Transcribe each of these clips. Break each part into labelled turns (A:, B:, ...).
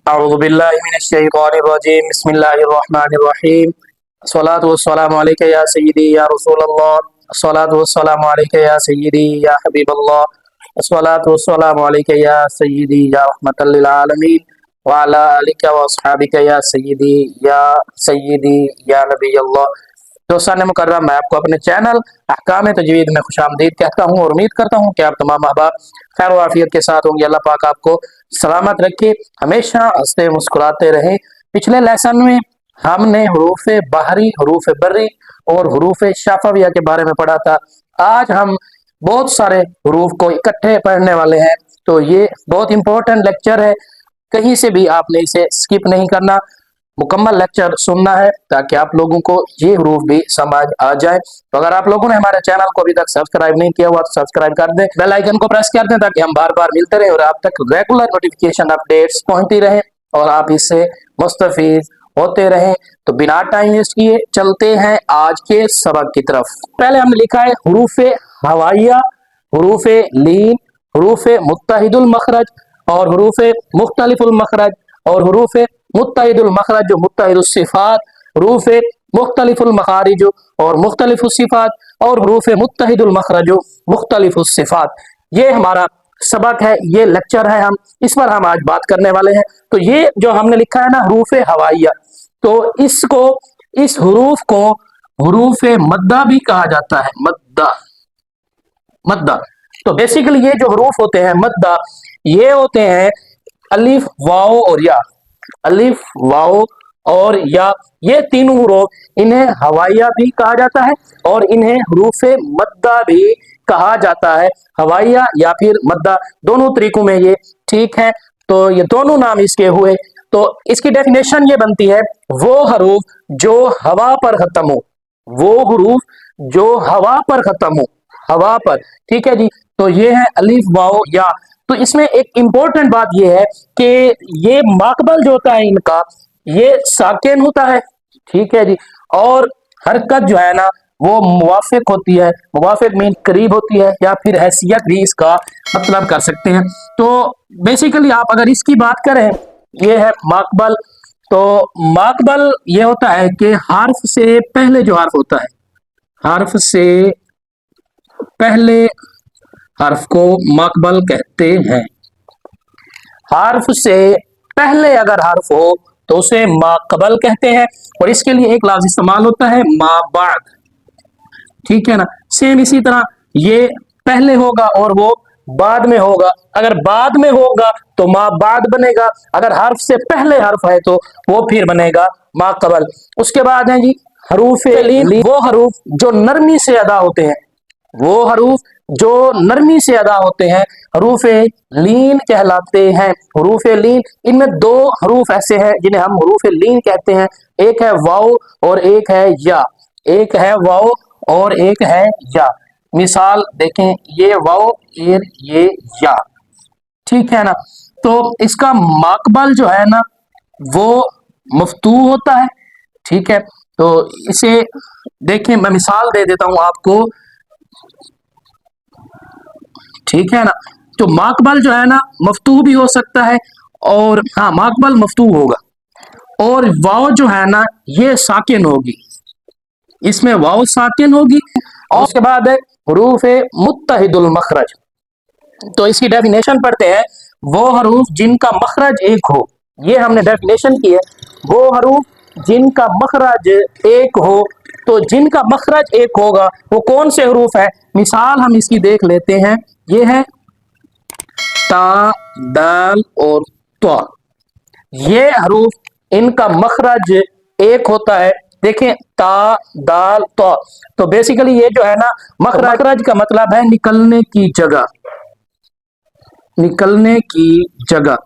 A: أعوذ بالله من الشيطان الرجيم بسم الله الرحمن الرحيم الصلاة والسلام عليك يا سيدي يا رسول الله الصلاة والسلام عليك يا سيدي يا حبيب الله الصلاة والسلام عليك يا سيدي يا رحمة للعالمين وعلى آلك وأصحابك يا سيدي या नबी अल्लाह। दोस्तान मुकर्रम, मैं आपको अपने चैनल अहकाम तजवीद में खुशामदीद कहता हूँ और उम्मीद करता हूँ कि आप तमाम अहबाब खैर व आफियत के साथ होंगे। अल्लाह पाक आपको सलामत रखे, हमेशा हंसते मुस्कुराते रहे। पिछले लेसन में हमने हरूफ बाहरी, हरूफ बर्री और हरूफ शाफविया के बारे में पढ़ा था। आज हम बहुत सारे हरूफ को इकट्ठे पढ़ने वाले हैं, तो ये बहुत इंपॉर्टेंट लेक्चर है। कहीं से भी आपने इसे स्किप नहीं करना, मुकम्मल लेक्चर सुनना है ताकि आप लोगों को ये हरूफ भी समझ आ जाए। तो अगर आप लोगों ने हमारे चैनल को अभी तक सब्सक्राइब नहीं किया हुआ तो सब्सक्राइब कर दें, बेल आइकन को प्रेस कर दें ताकि हम बार बार मिलते रहें और आप तक रेगुलर नोटिफिकेशन अपडेट्स पहुंचती रहें और आप इससे मुस्तफीद होते रहें। तो बिना टाइम वेस्ट किए चलते हैं आज के सबक की तरफ। पहले हमने लिखा है हरूफ हवाइया, हरूफ लीन, हरूफ मुत्तहिदुल मखरज और हरूफ मुख्तलिफुल मखरज और हरूफ मुत्तहिदुल मखरज जो मुत्तहिदुस सिफात, हरूफ मुख्तलिफुल मखारिज और मुख्तलिफुस सिफात और हरूफ मुत्तहिदुल मखरज मुख्तलिफुस सिफात। ये हमारा सबक है, ये लेक्चर है, हम इस पर हम आज बात करने वाले हैं। तो ये जो हमने लिखा है ना हरूफ हवाइया, तो इसको, इस हरूफ को हरूफ मद्दा भी कहा जाता है। मद्दा, मद्दा। तो बेसिकली ये जो हरूफ होते हैं मद्दा, ये होते हैं अलिफ वाओ और या, अलिफ वाओ और या, ये तीनों हरूफ, इन्हें हवाइया भी कहा जाता है और इन्हें हरूफ मद्दा भी कहा जाता है। हवाइया या फिर मद्दा, दोनों तरीकों में ये ठीक है। तो ये दोनों नाम इसके हुए। तो इसकी डेफिनेशन ये बनती है, वो हरूफ जो हवा पर खत्म हो, वो हरूफ जो हवा पर खत्म हो, हवा पर, ठीक है जी। तो ये है अलिफ वाओ या। तो इसमें एक इंपॉर्टेंट बात ये है कि ये माकबल जो होता है इनका, ये साकिन होता है, ठीक है जी। और हरकत जो है ना वो मुवाफिक होती है, मुवाफिक मीन करीब होती है या फिर हैसियत भी इसका मतलब कर सकते हैं। तो बेसिकली आप अगर इसकी बात करें, ये है माकबल। तो माकबल ये होता है कि हर्फ से पहले जो हर्फ होता है, हर्फ से पहले हर्फ को माकबल कहते हैं। हर्फ से पहले अगर हर्फ हो तो उसे माकबल कहते हैं और इसके लिए एक लफ्ज़ इस्तेमाल होता है मा बाद, ठीक है ना। सेम इसी तरह ये पहले होगा और वो बाद में होगा। अगर बाद में होगा तो मा बाद बनेगा, अगर हर्फ से पहले हर्फ है तो वो फिर बनेगा माकबल। उसके बाद है जी हरूफ लीन, वो हरूफ जो नरमी से अदा होते हैं, वो हरूफ जो नरमी से अदा होते हैं हरूफ लीन कहलाते हैं। हरूफ लीन, इनमें दो हरूफ ऐसे हैं जिन्हें हम हरूफ लीन कहते हैं, एक है वाओ और एक है या, एक है वाओ और एक है या। मिसाल देखें, ये वाओ ये या, ठीक है ना। तो इसका माकबल जो है ना वो मफ्तू होता है, ठीक है। तो इसे देखें, मैं मिसाल दे देता हूं आपको, ठीक है ना। तो माकबल जो है ना मफ्तू भी हो सकता है और हाँ माकबल मफ्तू होगा और वाव जो है ना ये साकिन होगी, इसमें वाव साकिन होगी। और उसके बाद है हरूफ मुत्तहिदुल मखरज। तो इसकी डेफिनेशन पढ़ते हैं, वो हरूफ जिनका मखरज एक हो, ये हमने डेफिनेशन की है, वो हरूफ जिनका मखरज एक हो। तो जिनका मखरज एक होगा वो कौन से हरूफ है? मिसाल हम इसकी देख लेते हैं, ये है ता, दाल और त्वा, ये हरूफ इनका मखरज एक होता है। देखें ता, दाल, त्वा, तो बेसिकली ये जो है ना मखरज का मतलब है निकलने की जगह, निकलने की जगह,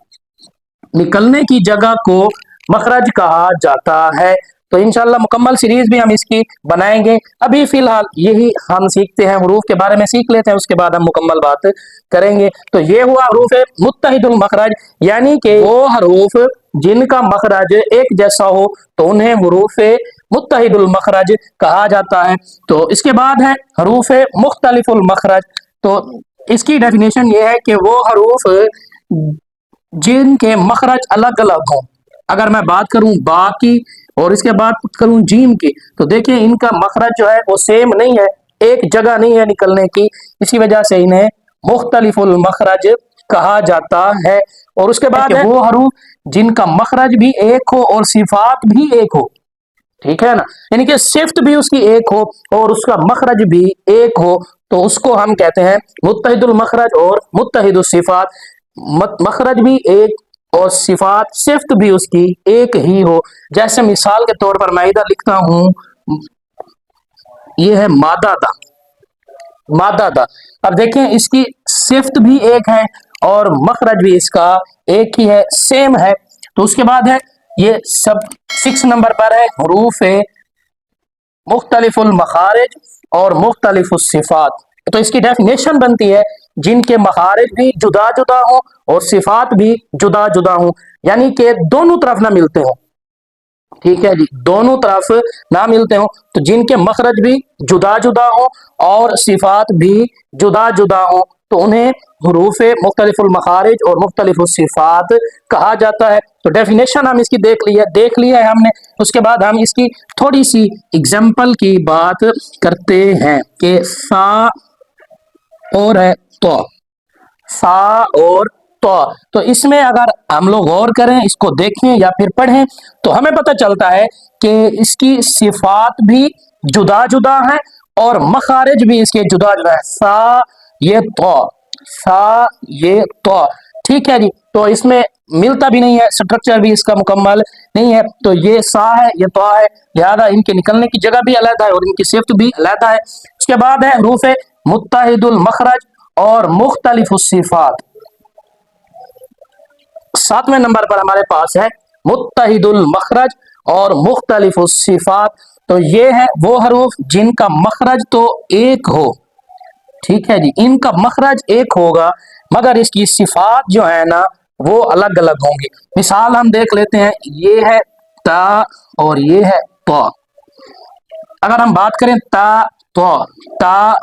A: निकलने की जगह को मखरज कहा जाता है। तो इंशाल्लाह मुकम्मल सीरीज भी हम इसकी बनाएंगे। अभी फिलहाल यही हम सीखते हैं, हरूफ के बारे में सीख लेते हैं, उसके बाद हम मुकम्मल बात करेंगे। तो ये हुआ हरूफ मुत्तहिदुल मखरज, यानी कि वो हरूफ जिनका मखरज एक जैसा हो तो उन्हें हरूफ मुत्तहिदुल मखरज कहा जाता है। तो इसके बाद है हरूफ मुख्तलिफुल मखरज। तो इसकी डेफिनेशन ये है कि वो हरूफ जिनके मखरज अलग अलग हों। अगर मैं बात करूं बा की और इसके बाद करूं जीम की, तो देखिए इनका मखरज जो है वो सेम नहीं है, एक जगह नहीं है निकलने की, इसी वजह से इन्हें मुख्तलिफुल मखरज कहा जाता है। और उसके बाद वो हरूफ जिनका मखरज भी एक हो और सिफात भी एक हो, ठीक है ना, यानी कि सिफ्त भी उसकी एक हो और उसका मखरज भी एक हो, तो उसको हम कहते हैं मुत्तहिदुल मखरज और मुत्तहिदुस सिफात। मखरज भी एक और सिफात सिफ्त भी उसकी एक ही हो। जैसे मिसाल के तौर पर मैं इधर लिखता हूं, ये है मादा दा, मादा दा। अब देखें इसकी सिफ्त भी एक है और मखरज भी इसका एक ही है, सेम है। तो उसके बाद है ये सब 6 नंबर पर है हरूफ मुख्तलिफुल मखारिज और मुख्तलिफुस सिफात। तो इसकी डेफिनेशन बनती है जिनके मखारिज भी जुदा जुदा हो और सिफात भी जुदा जुदा हो, यानी कि दोनों तरफ ना मिलते हो, ठीक है जी, दोनों तरफ ना मिलते हो, तो जिनके मखरज भी जुदा जुदा हो और सिफात भी जुदा जुदा हो, तो उन्हें हरूफ मुख्तलिफुल मखारिज और मुख्तलिफुल सिफात कहा जाता है। तो डेफिनेशन हम इसकी देख लिया है हमने। उसके बाद हम इसकी थोड़ी सी एग्जाम्पल की बात करते हैं कि सा और है तो, सा और तो इसमें अगर हम लोग गौर करें, इसको देखें या फिर पढ़ें, तो हमें पता चलता है कि इसकी सिफात भी जुदा जुदा है और मखारिज भी इसके जुदा जुदा है। सा ये तो, सा ये तो, ठीक है जी। तो इसमें मिलता भी नहीं है, स्ट्रक्चर भी इसका मुकम्मल नहीं है। तो ये सा है, ये तो है, लिहाजा इनके निकलने की जगह भी अलग है और इनकी सिफ्त भी अलग है। उसके बाद है हरूफ मुत्तहिदुल मखरज और मुख्तलिफुस सिफात। 7वें नंबर पर हमारे पास है मुत्तहिदुल मखरज और मुख्तलिफुस सिफात। तो ये है वो हरूफ जिनका मखरज तो एक हो, ठीक है जी, इनका मखरज एक होगा मगर इसकी सिफात जो है ना वो अलग अलग होंगी। मिसाल हम देख लेते हैं, ये है ता और ये है तो। अगर हम बात करें ता तो, ता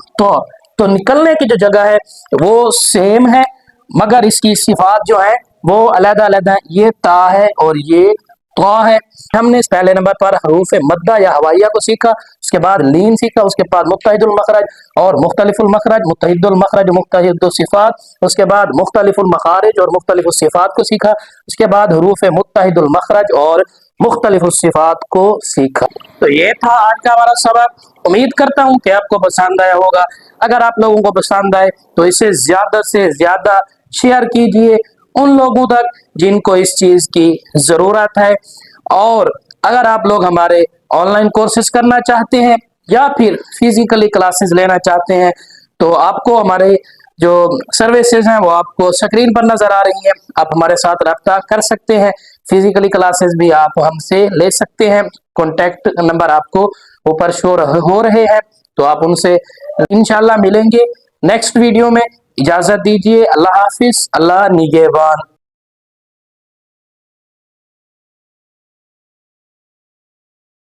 A: तो निकलने की जो जगह है वो सेम है मगर इसकी सिफात जो है वो अलग अलग है। ये ता है और ये तो है। हमने इस पहले नंबर पर हरूफ मद्दा या हवाइया को सीखा, उसके बाद लीन सीखा, उसके बाद मुत्तहिदुल मखरज और मुख्तलिफुल मखरज, मुत्तहिदुल मखरज मुख्तलिफुल सिफात, उसके बाद मुख्तलिफुल मखारिज और मुख्तलिफुल सिफात को सीखा, उसके बाद हरूफ मुत्तहिदुल मखरज और मुख्तलिफुल सिफात को सीखा। तो ये था आज का हमारा सबक। उम्मीद करता हूँ कि आपको पसंद आया होगा। अगर आप लोगों को पसंद आए तो इसे ज्यादा से ज्यादा शेयर कीजिए उन लोगों तक जिनको इस चीज की जरूरत है। और अगर आप लोग हमारे ऑनलाइन कोर्सेज करना चाहते हैं या फिर फिजिकली क्लासेस लेना चाहते हैं, तो आपको हमारे जो सर्विसेज हैं वो आपको स्क्रीन पर नजर आ रही हैं, आप हमारे साथ रब्ता कर सकते हैं। फिजिकली क्लासेस भी आप हमसे ले सकते हैं, कॉन्टैक्ट नंबर आपको ऊपर शो हो रहे हैं, तो आप उनसे इंशाल्लाह मिलेंगे नेक्स्ट वीडियो में। इजाजत दीजिए, अल्लाह हाफिज, अल्लाह निगहबान।